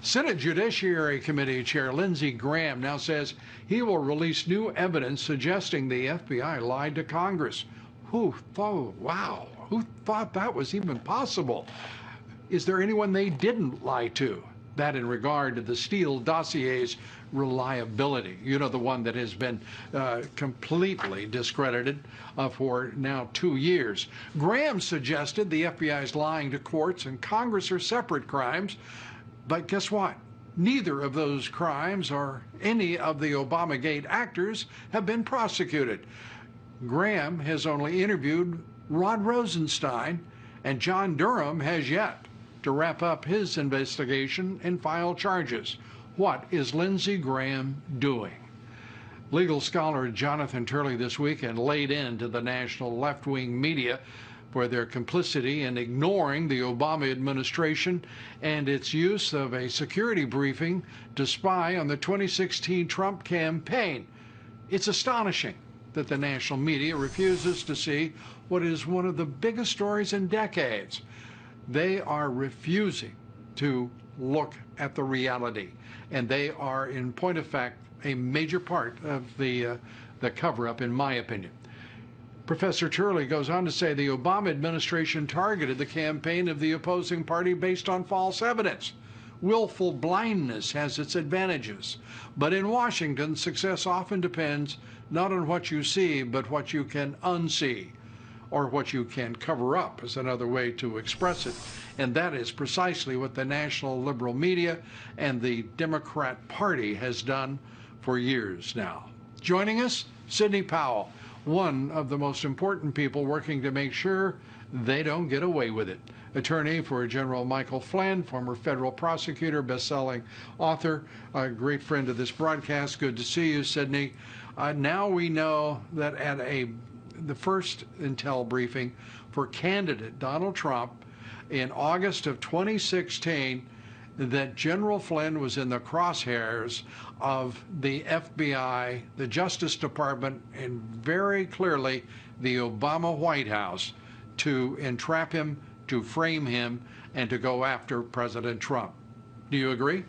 Senate Judiciary Committee Chair Lindsey Graham now says he will release new evidence suggesting the FBI lied to Congress. Who thought that was even possible? Is there anyone they didn't lie to? That in regard to the Steele dossier's reliability. You know, the one that has been completely discredited for now 2 years. Graham suggested the FBI's lying to courts and Congress are separate crimes. But guess what? Neither of those crimes or any of the Obamagate actors have been prosecuted. Graham has only interviewed Rod Rosenstein, and John Durham has yet to wrap up his investigation and file charges. What is Lindsey Graham doing? Legal scholar Jonathan Turley this weekend laid into the national left-wing media for their complicity in ignoring the Obama administration and its use of a security briefing to spy on the 2016 Trump campaign. It's astonishing that the national media refuses to see what is one of the biggest stories in decades. They are refusing to look at the reality, and they are, in point of fact, a major part of the cover-up, in my opinion. Professor Turley goes on to say the Obama administration targeted the campaign of the opposing party based on false evidence. Willful blindness has its advantages, but in Washington, success often depends not on what you see, but what you can unsee, or what you can cover up is another way to express it. And that is precisely what the national liberal media and the Democrat Party has done for years now. Joining us, Sidney Powell, one of the most important people working to make sure they don't get away with it. Attorney for General Michael Flynn, former federal prosecutor, best-selling author, a great friend of this broadcast. Good to see you, Sidney. Now we know that at the first intel briefing for candidate Donald Trump in August of 2016, that General Flynn was in the crosshairs of the FBI, the Justice Department, and very clearly the Obama White House to entrap him, to frame him, and to go after President Trump. Do you agree?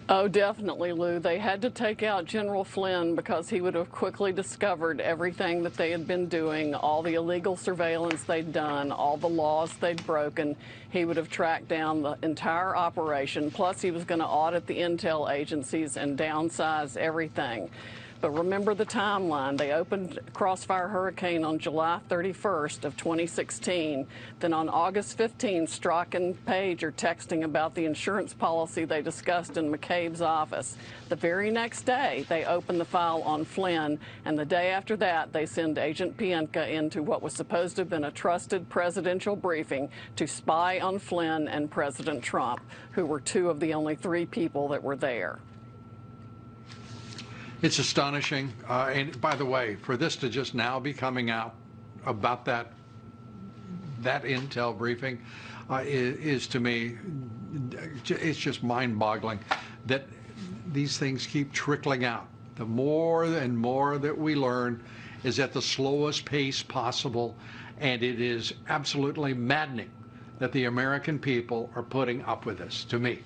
Oh, definitely, Lou. They had to take out General Flynn because he would have quickly discovered everything that they had been doing, all the illegal surveillance they'd done, all the laws they'd broken. He would have tracked down the entire operation. Plus, he was going to audit the intel agencies and downsize everything. But remember the timeline. They opened Crossfire Hurricane on July 31st of 2016. Then on August 15th, Strzok and Page are texting about the insurance policy they discussed in McCabe's office. The very next day, they open the file on Flynn, and the day after that, they send Agent Pientka into what was supposed to have been a trusted presidential briefing to spy on Flynn and President Trump, who were two of the only three people that were there. It's astonishing. And by the way, for this to just now be coming out about that intel briefing is to me, it's just mind-boggling that these things keep trickling out. The more and more that we learn is at the slowest pace possible, and it is absolutely maddening that the American people are putting up with this, to me.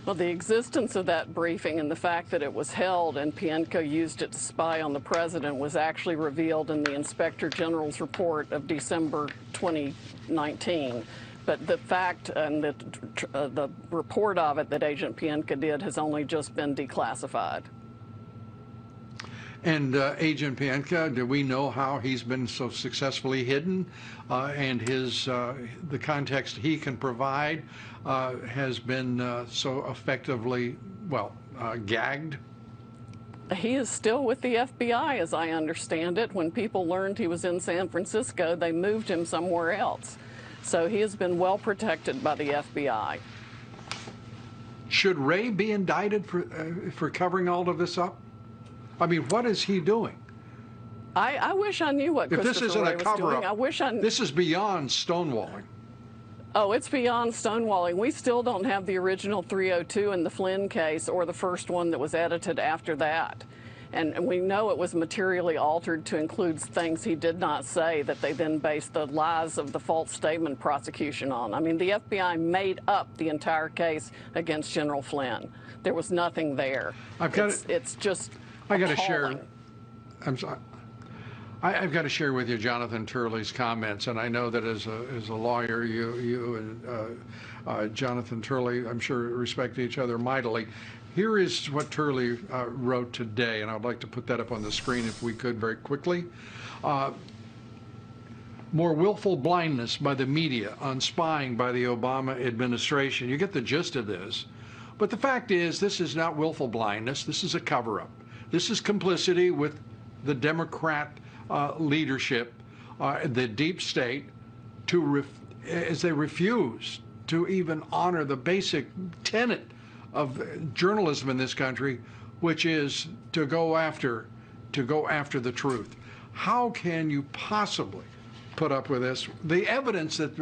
Well, the existence of that briefing and the fact that it was held and Pientka used it to spy on the president was actually revealed in the Inspector General's report of December 2019. But the fact and the report of it that Agent Pientka did has only just been declassified. And Agent Pientka, do we know how he's been so successfully hidden, and the context he can provide has been so effectively, gagged? He is still with the FBI, as I understand it. When people learned he was in San Francisco, they moved him somewhere else. So he has been well protected by the FBI. Should Wray be indicted for covering all of this up? I mean, what is he doing? I wish I knew what Christopher Wray was doing. I wish I knew. This is beyond stonewalling. Oh, it's beyond stonewalling. We still don't have the original 302 in the Flynn case or the first one that was edited after that. And we know it was materially altered to include things he did not say that they then based the lies of the false statement prosecution on. I mean, the FBI made up the entire case against General Flynn. There was nothing there. It's just I got to share. appalling. I'm sorry. I've got to share with you Jonathan Turley's comments, and I know that as a lawyer, you and Jonathan Turley, I'm sure, respect each other mightily. Here is what Turley wrote today, and I'd like to put that up on the screen if we could very quickly. More willful blindness by the media on spying by the Obama administration. You get the gist of this. But the fact is, this is not willful blindness. This is a cover-up. This is complicity with the Democrat leadership, the deep state, as they refuse to even honor the basic tenet of journalism in this country, which is to go after the truth. How can you possibly put up with this? The evidence that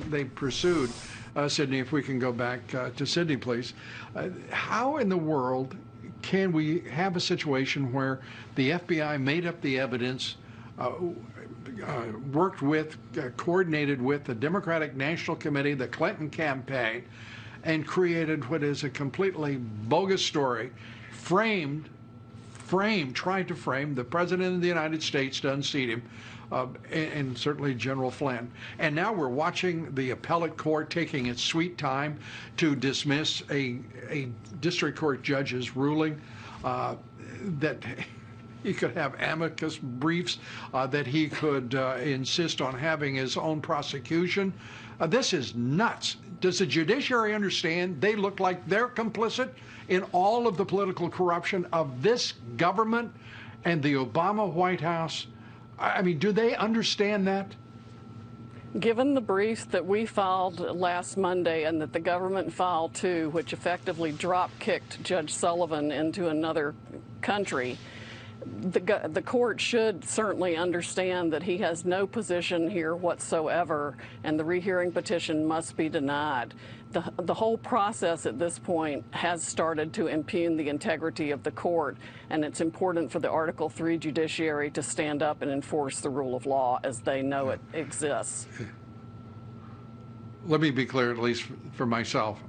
they pursued, Sydney, if we can go back to Sydney, please. How in the world can we have a situation where the FBI made up the evidence, worked with, coordinated with the Democratic National Committee, the Clinton campaign, and created what is a completely bogus story, tried to frame the President of the United States to unseat him, and certainly General Flynn. And now we're watching the appellate court taking its sweet time to dismiss a district court judge's ruling that he could have amicus briefs, that he could insist on having his own prosecution. This is nuts. Does the judiciary understand they look like they're complicit in all of the political corruption of this government and the Obama White House? I mean, do they understand that? Given the briefs that we filed last Monday and that the government filed too, which effectively drop-kicked Judge Sullivan into another country, the court should certainly understand that he has no position here whatsoever, and the rehearing petition must be denied. The whole process at this point has started to impugn the integrity of the court, and it's important for the Article III judiciary to stand up and enforce the rule of law as they know it exists. Let me be clear, at least for myself.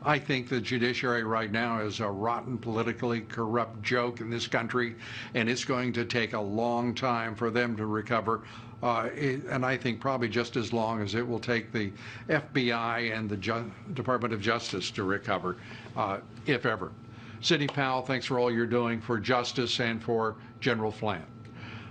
I think the judiciary right now is a rotten, politically corrupt joke in this country, and it's going to take a long time for them to recover. And I think probably just as long as it will take the FBI and the Department of Justice to recover, if ever. Sidney Powell, thanks for all you're doing for justice and for General Flynn.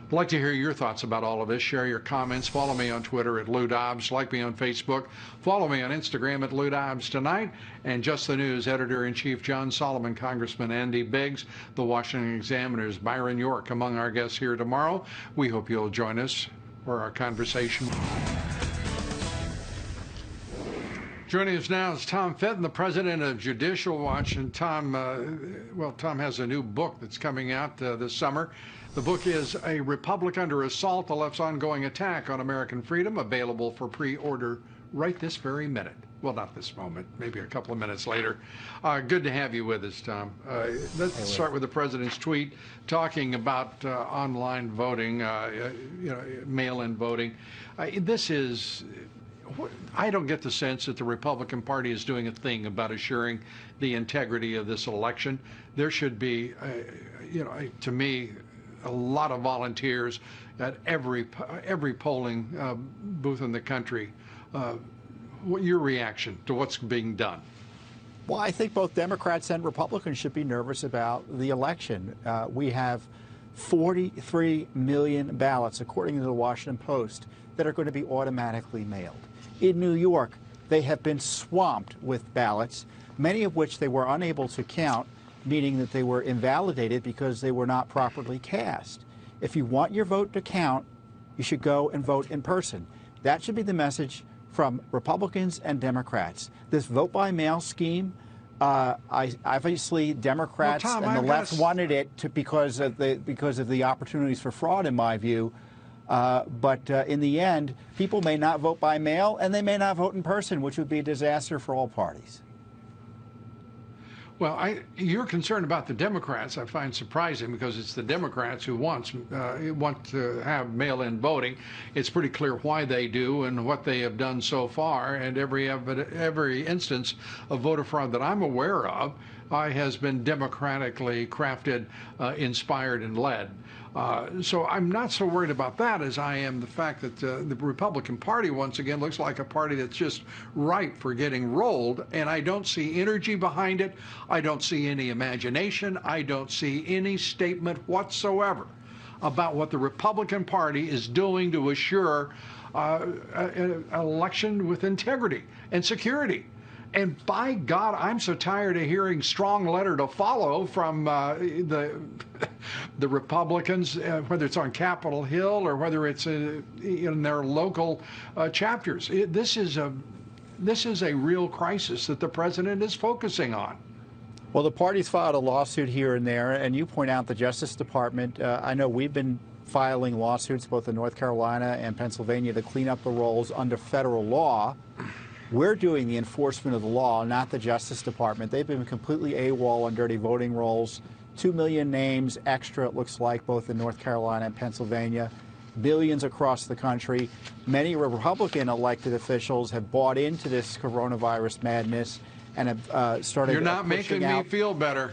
I'd like to hear your thoughts about all of this. Share your comments. Follow me on Twitter at Lou Dobbs. Like me on Facebook. Follow me on Instagram at Lou Dobbs Tonight. And Just the News Editor-in-Chief John Solomon, Congressman Andy Biggs, the Washington Examiner's Byron York among our guests here tomorrow. We hope you'll join us for our conversation. Joining us now is Tom Fitton, the president of Judicial Watch. And Tom, Tom has a new book that's coming out this summer. The book is A Republic Under Assault, the Left's Ongoing Attack on American Freedom, available for pre-order right this very minute. Well, not this moment, maybe a couple of minutes later. Good to have you with us, Tom. Let's start with the president's tweet talking about online voting, mail-in voting. This is, I don't get the sense that the Republican Party is doing a thing about assuring the integrity of this election. There should be, to me, a lot of volunteers at every polling booth in the country. What your reaction to what's being done? Well, I think both Democrats and Republicans should be nervous about the election. We have 43 million ballots, according to the Washington Post, that are going to be automatically mailed. In New York, they have been swamped with ballots, many of which they were unable to count, meaning that they were invalidated because they were not properly cast. If you want your vote to count, you should go and vote in person. That should be the message from Republicans and Democrats. This vote-by-mail scheme, obviously Democrats and the left wanted it because of the opportunities for fraud, in my view. But in the end, people may not vote by mail and they may not vote in person, which would be a disaster for all parties. Well, you're concerned about the Democrats. I find surprising because it's the Democrats who want to have mail-in voting. It's pretty clear why they do and what they have done so far. And every instance of voter fraud that I'm aware of has been democratically crafted, inspired, and led. So I'm not so worried about that as I am the fact that the Republican Party, once again, looks like a party that's just ripe for getting rolled, and I don't see energy behind it. I don't see any imagination. I don't see any statement whatsoever about what the Republican Party is doing to assure an election with integrity and security. And by God, I'm so tired of hearing strong letter to follow from the Republicans, whether it's on Capitol Hill or whether it's in their local chapters. This is a real crisis that the president is focusing on. Well, the parties filed a lawsuit here and there, and you point out the Justice Department. I know we've been filing lawsuits both in North Carolina and Pennsylvania to clean up the rolls under federal law. We're doing the enforcement of the law, not the Justice Department. They've been completely AWOL on dirty voting rolls. 2 million names extra, it looks like, both in North Carolina and Pennsylvania. Billions across the country. Many Republican elected officials have bought into this coronavirus madness and have started. You're not making me feel better.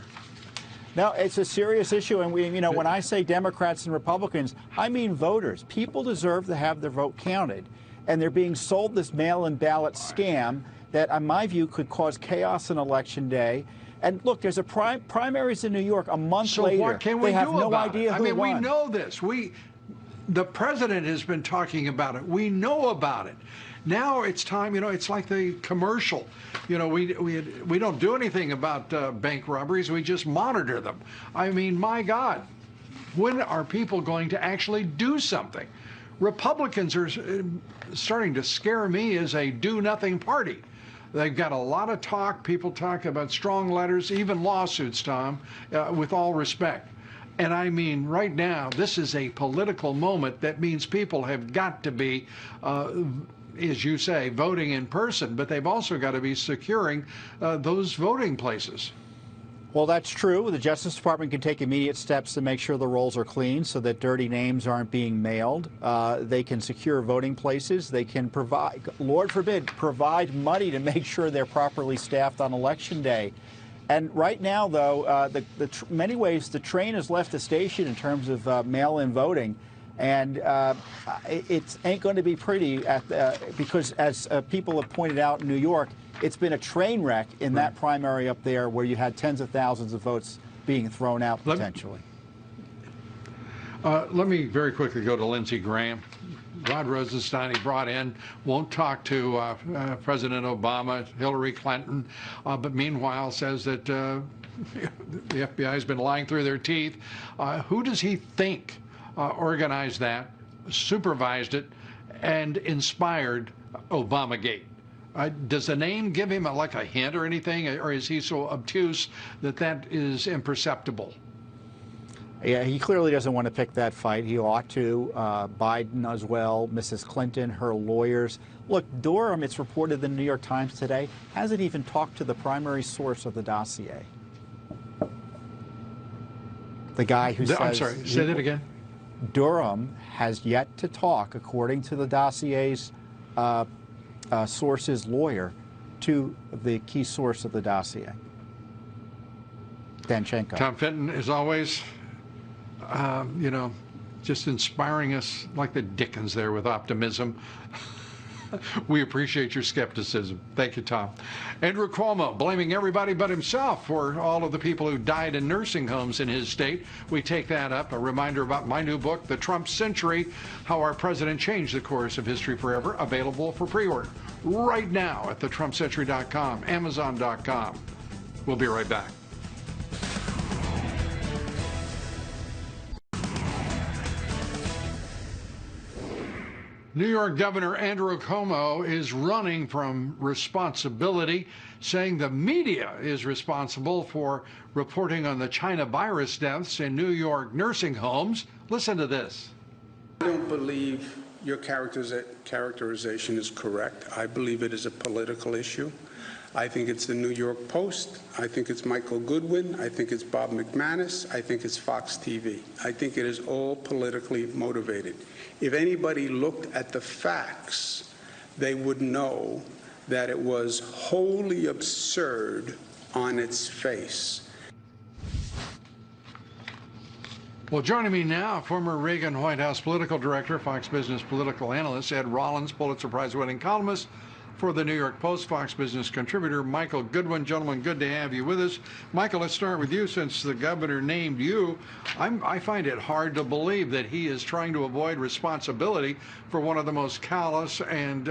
No, it's a serious issue. And when I say Democrats and Republicans, I mean voters. People deserve to have their vote counted. And they're being sold this mail-in ballot scam that, in my view, could cause chaos on Election Day. And look, there's a primaries in New York a month later. So what can we they have do no about idea it? who I mean, won. we know this. The president has been talking about it. We know about it. Now it's time. It's like the commercial. We don't do anything about bank robberies. We just monitor them. I mean, my God, when are people going to actually do something? Republicans are starting to scare me as a do-nothing party. They've got a lot of talk. People talk about strong letters, even lawsuits, Tom, with all respect. And I mean, right now, this is a political moment that means people have got to be, as you say, voting in person, but they've also got to be securing those voting places. Well, that's true. The Justice Department can take immediate steps to make sure the rolls are clean so that dirty names aren't being mailed. They can secure voting places. They can provide, Lord forbid, provide money to make sure they're properly staffed on Election Day. And right now, though, many ways the train has left the station in terms of mail-in voting. And it ain't going to be pretty because, as people have pointed out in New York, it's been a train wreck in that primary up there where you had tens of thousands of votes being thrown out potentially. Let me very quickly go to Lindsey Graham. Rod Rosenstein, he brought in, won't talk to President Obama, Hillary Clinton, but meanwhile says that the FBI has been lying through their teeth. Who does he think organized that, supervised it, and inspired Obamagate? Does the name give him like a hint or anything, or is he so obtuse that that is imperceptible? Yeah, he clearly doesn't want to pick that fight. He ought to. Biden as well, Mrs. Clinton, her lawyers. Look, Durham, it's reported in the New York Times today, hasn't even talked to the primary source of the dossier. The guy who says... I'm sorry, say that again. Durham has yet to talk, according to the dossier's source's lawyer, to the key source of the dossier, Danchenko. Tom Fenton, as always, just inspiring us like the Dickens there with optimism. We appreciate your skepticism. Thank you, Tom. Andrew Cuomo blaming everybody but himself for all of the people who died in nursing homes in his state. We take that up. A reminder about my new book, The Trump Century, How Our President Changed the Course of History Forever, available for pre-order right now at thetrumpcentury.com, amazon.com. We'll be right back. New York Governor Andrew Cuomo is running from responsibility, saying the media is responsible for reporting on the China virus deaths in New York nursing homes. Listen to this. I don't believe your characterization is correct. I believe it is a political issue. I think it's the New York Post. I think it's Michael Goodwin. I think it's Bob McManus. I think it's Fox TV. I think it is all politically motivated. If anybody looked at the facts, they would know that it was wholly absurd on its face. Well, joining me now, former Reagan White House political director, Fox Business political analyst Ed Rollins, Pulitzer Prize-winning columnist for the New York Post, Fox Business contributor Michael Goodwin. Gentlemen, good to have you with us. Michael, let's start with you since the governor named you. I find it hard to believe that he is trying to avoid responsibility for one of the most callous and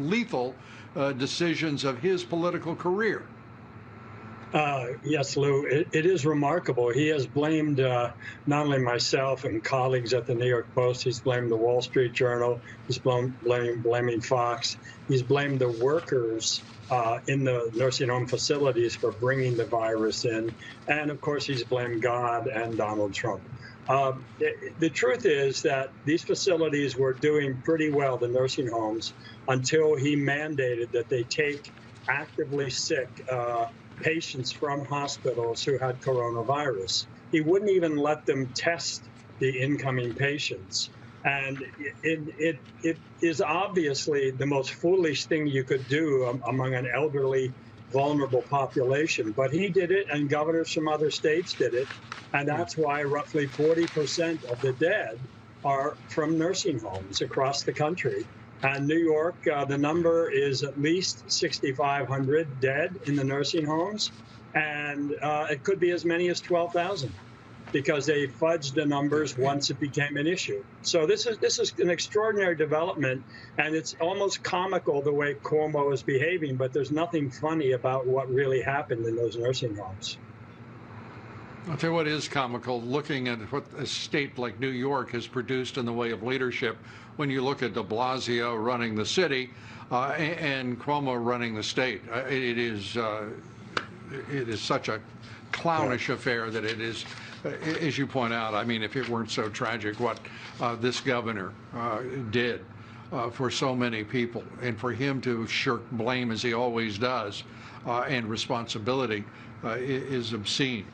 lethal decisions of his political career. Yes, Lou, it is remarkable. He has blamed not only myself and colleagues at the New York Post, he's blamed the Wall Street Journal, he's blaming Fox, he's blamed the workers in the nursing home facilities for bringing the virus in, and of course he's blamed God and Donald Trump. The truth is that these facilities were doing pretty well, the nursing homes, until he mandated that they take actively sick patients from hospitals who had coronavirus. He wouldn't even let them test the incoming patients. And it is obviously the most foolish thing you could do among an elderly, vulnerable population. But he did it, and governors from other states did it. And that's why roughly 40% of the dead are from nursing homes across the country. And New York, the number is at least 6,500 dead in the nursing homes, and it could be as many as 12,000 because they fudged the numbers once it became an issue. So this is an extraordinary development, and it's almost comical the way Cuomo is behaving, but there's nothing funny about what really happened in those nursing homes. I'll tell you what is comical, looking at what a state like New York has produced in the way of leadership. When you look at de Blasio running the city and Cuomo running the state, it is such a clownish affair that it is, as you point out, I mean, if it weren't so tragic what this governor did for so many people, and for him to shirk blame as he always does and responsibility is obscene.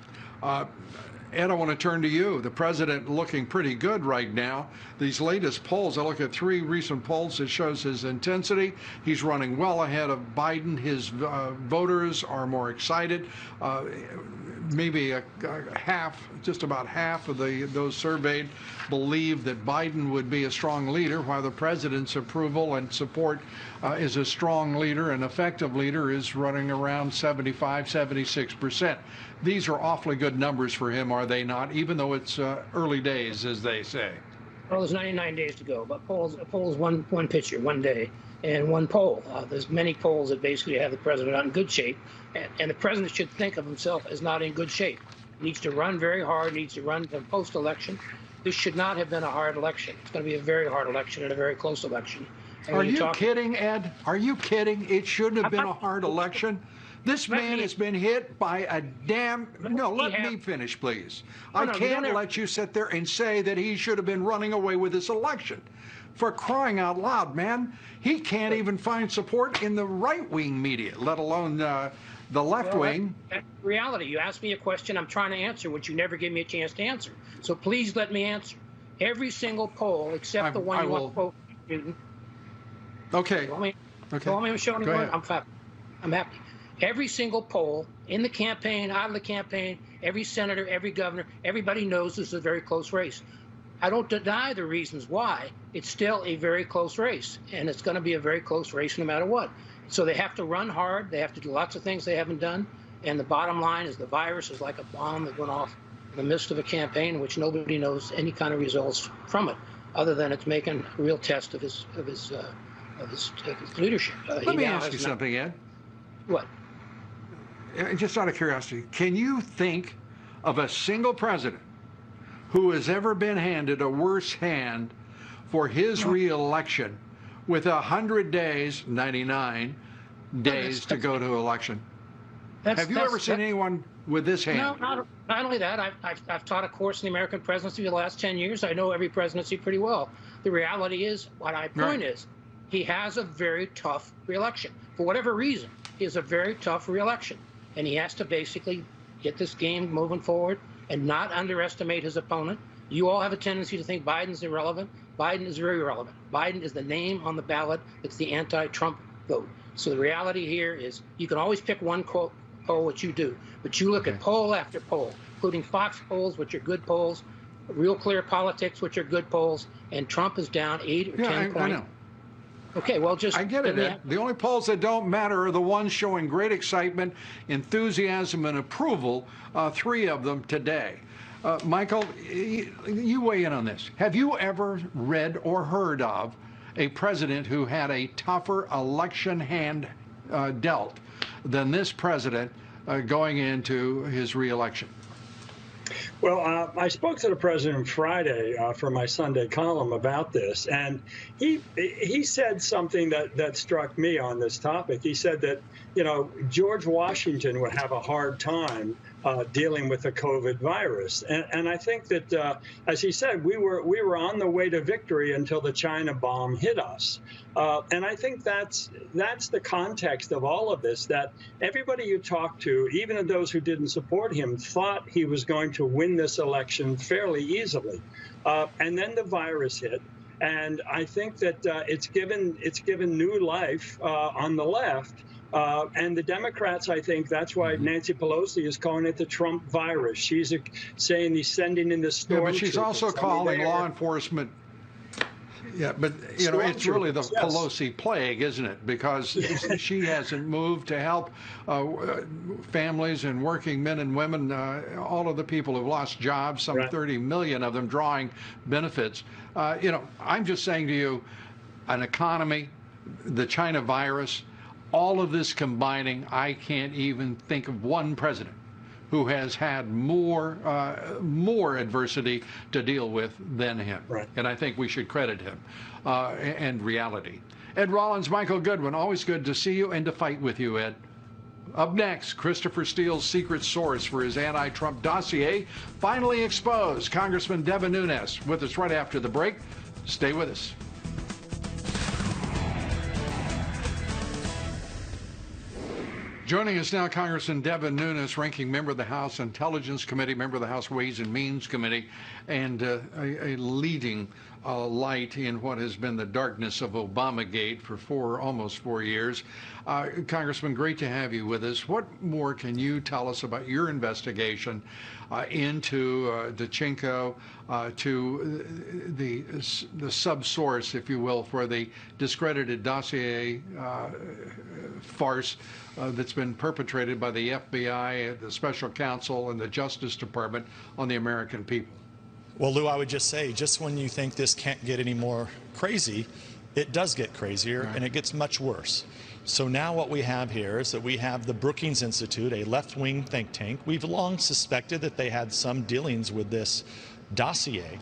Ed, I want to turn to you. The president looking pretty good right now. These latest polls, I look at 3 recent polls that shows his intensity. He's running well ahead of Biden. His voters are more excited. Maybe just about half of those surveyed believe that Biden would be a strong leader, while the president's approval and support is a strong leader and effective leader is running around 75, 76%. These are awfully good numbers for him, are they not? Even though it's early days, as they say. Well, there's 99 days to go, but polls one picture, one day, and one poll. There's many polls that basically have the president not in good shape, and the president should think of himself as not in good shape. He needs to run very hard, needs to run the post-election. This should not have been a hard election. It's going to be a very hard election and a very close election. Are you kidding, Ed? Are you kidding? It shouldn't have been a hard election. This man has been hit by a damn... No, let me finish, please. I can't let you sit there and say that he should have been running away with this election. For crying out loud, man. He can't even find support in the right-wing media, let alone the left-wing. That's reality. You asked me a question, I'm trying to answer, which you never give me a chance to answer. So please let me answer. Every single poll, except the one you want to quote. Okay. You want me to show me? I'm happy. Every single poll in the campaign, out of the campaign, every senator, every governor, everybody knows this is a very close race. I don't deny the reasons why. It's still a very close race, and it's going to be a very close race no matter what. So they have to run hard. They have to do lots of things they haven't done. And the bottom line is the virus is like a bomb that went off in the midst of a campaign in which nobody knows any kind of results from it, other than it's making a real test of his leadership. Let me ask you something, Ed. What? Just out of curiosity, can you think of a single president who has ever been handed a worse hand for his re-election with 100 days, 99 days to go to election? Have you ever seen anyone with this hand? No, not only that. I've taught a course in the American presidency for the last 10 years. I know every presidency pretty well. The reality is, what my point is, he has a very tough re-election. For whatever reason, he has a very tough reelection, and he has to basically get this game moving forward and not underestimate his opponent. You all have a tendency to think Biden's irrelevant. Biden is very relevant. Biden is the name on the ballot that's the anti-Trump vote. So the reality here is you can always pick one poll, which you do, but you look at poll after poll, including Fox polls, which are good polls, Real Clear Politics, which are good polls, and Trump is down 8 or 10 points. I know. Okay, well, just... I get it, Ed. The only polls that don't matter are the ones showing great excitement, enthusiasm, and approval, 3 of them today. Michael, you weigh in on this. Have you ever read or heard of a president who had a tougher election hand dealt than this president going into his reelection? Well, I spoke to the president Friday for my Sunday column about this, and he said something that struck me on this topic. He said that, you know, George Washington would have a hard time dealing with the COVID virus, and I think that, as he said, we were on the way to victory until the China bomb hit us, and I think that's the context of all of this. That everybody you talk to, even those who didn't support him, thought he was going to win this election fairly easily, and then the virus hit. And I think that it's given new life on the left. And the Democrats, I think that's why Nancy Pelosi is calling it the Trump virus. She's saying he's sending in the storm. Yeah, but she's also calling law enforcement. Yeah, but, you know, it's really the Pelosi plague, isn't it? Because she hasn't moved to help families and working men and women, all of the people who've lost jobs, some 30 million of them drawing benefits. You know, I'm just saying to you, an economy, the China virus, all of this combining, I can't even think of one president who has had more adversity to deal with than him. Right. And I think we should credit him and reality. Ed Rollins, Michael Goodwin, always good to see you and to fight with you, Ed. Up next, Christopher Steele's secret source for his anti-Trump dossier finally exposed. Congressman Devin Nunes with us right after the break. Stay with us. Joining us now, Congressman Devin Nunes, ranking member of the House Intelligence Committee, member of the House Ways and Means Committee, and a leading light in what has been the darkness of Obamagate for almost 4 years. Congressman, great to have you with us. What more can you tell us about your investigation into Danchenko, to the subsource, if you will, for the discredited dossier farce that's been perpetrated by the FBI, the special counsel, and the Justice Department on the American people? Well, Lou, I would just say, just when you think this can't get any more crazy, it does get crazier, and it gets much worse. So now what we have here is that we have the Brookings Institute, a left-wing think tank. We've long suspected that they had some dealings with this dossier,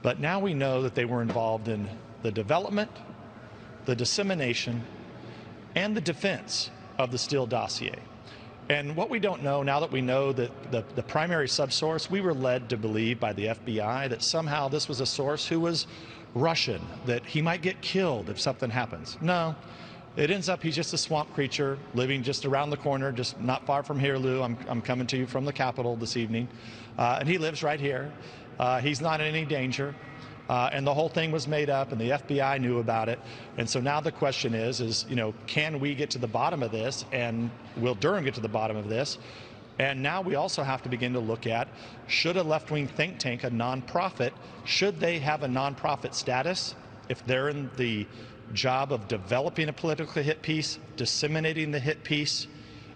but now we know that they were involved in the development, the dissemination, and the defense of the Steele dossier. And what we don't know, now that we know that the primary subsource, we were led to believe by the FBI that somehow this was a source who was Russian, that he might get killed if something happens. No, it ends up he's just a swamp creature living just around the corner, just not far from here, Lou. I'm coming to you from the Capitol this evening. And he lives right here. He's not in any danger. And the whole thing was made up, and the FBI knew about it. And so now the question is, you know, can we get to the bottom of this, and will Durham get to the bottom of this? And now we also have to begin to look at, should a left-wing think tank, a nonprofit, should they have a nonprofit status if they're in the job of developing a political hit piece, disseminating the hit piece,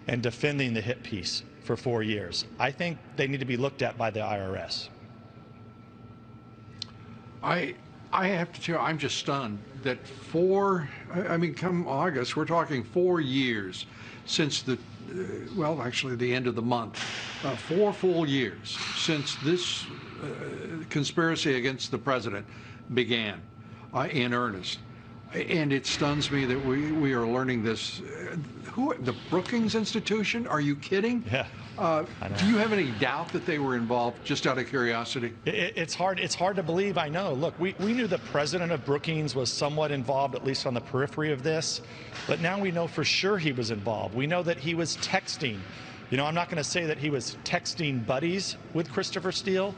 and defending the hit piece for 4 years? I think they need to be looked at by the IRS. I have to tell you, I'm just stunned that come August, we're talking 4 years since the end of the month, 4 full years since this conspiracy against the president began in earnest. And it stuns me that we are learning this. The Brookings Institution? Are you kidding? Yeah. Do you have any doubt that they were involved, just out of curiosity? It's hard to believe, I know. Look, we knew the president of Brookings was somewhat involved, at least on the periphery of this, but now we know for sure he was involved. We know that he was texting. You know, I'm not going to say that he was texting buddies with Christopher Steele,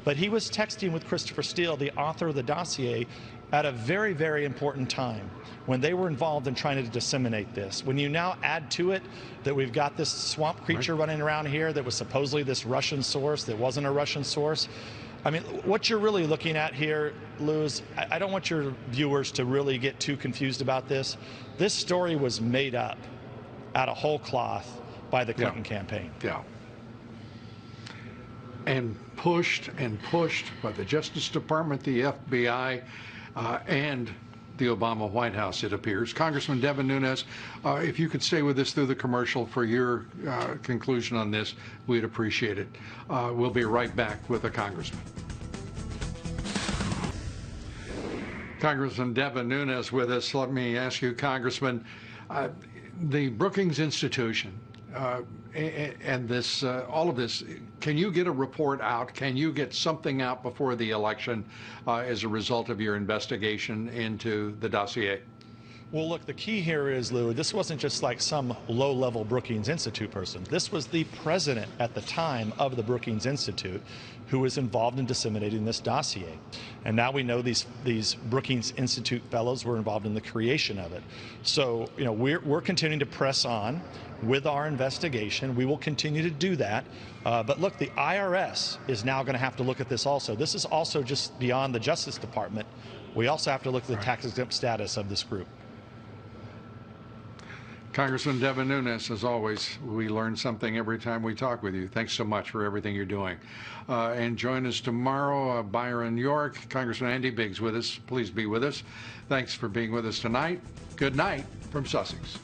but he was texting with Christopher Steele, the author of the dossier, at a very, very important time when they were involved in trying to disseminate this. When you now add to it that we've got this swamp creature running around here that was supposedly this Russian source that wasn't a Russian source, I mean, what you're really looking at here, Lou, is I don't want your viewers to really get too confused about this. This story was made up out of whole cloth by the Clinton campaign. Yeah. And pushed by the Justice Department, the FBI, and the Obama White House, it appears. Congressman Devin Nunes, if you could stay with us through the commercial for your conclusion on this, we'd appreciate it. We'll be right back with the congressman. Congressman Devin Nunes with us. Let me ask you, Congressman, the Brookings Institution, and this, all of this, can you get a report out? Can you get something out before the election as a result of your investigation into the dossier? Well, look, the key here is, Lou, this wasn't just like some low-level Brookings Institute person. This was the president at the time of the Brookings Institute who was involved in disseminating this dossier. And now we know these Brookings Institute fellows were involved in the creation of it. So, you know, we're continuing to press on with our investigation. We will continue to do that. But look, the IRS is now going to have to look at this also. This is also just beyond the Justice Department. We also have to look at the tax-exempt status of this group. Congressman Devin Nunes, as always, we learn something every time we talk with you. Thanks so much for everything you're doing. And join us tomorrow, Byron York, Congressman Andy Biggs with us. Please be with us. Thanks for being with us tonight. Good night from Sussex.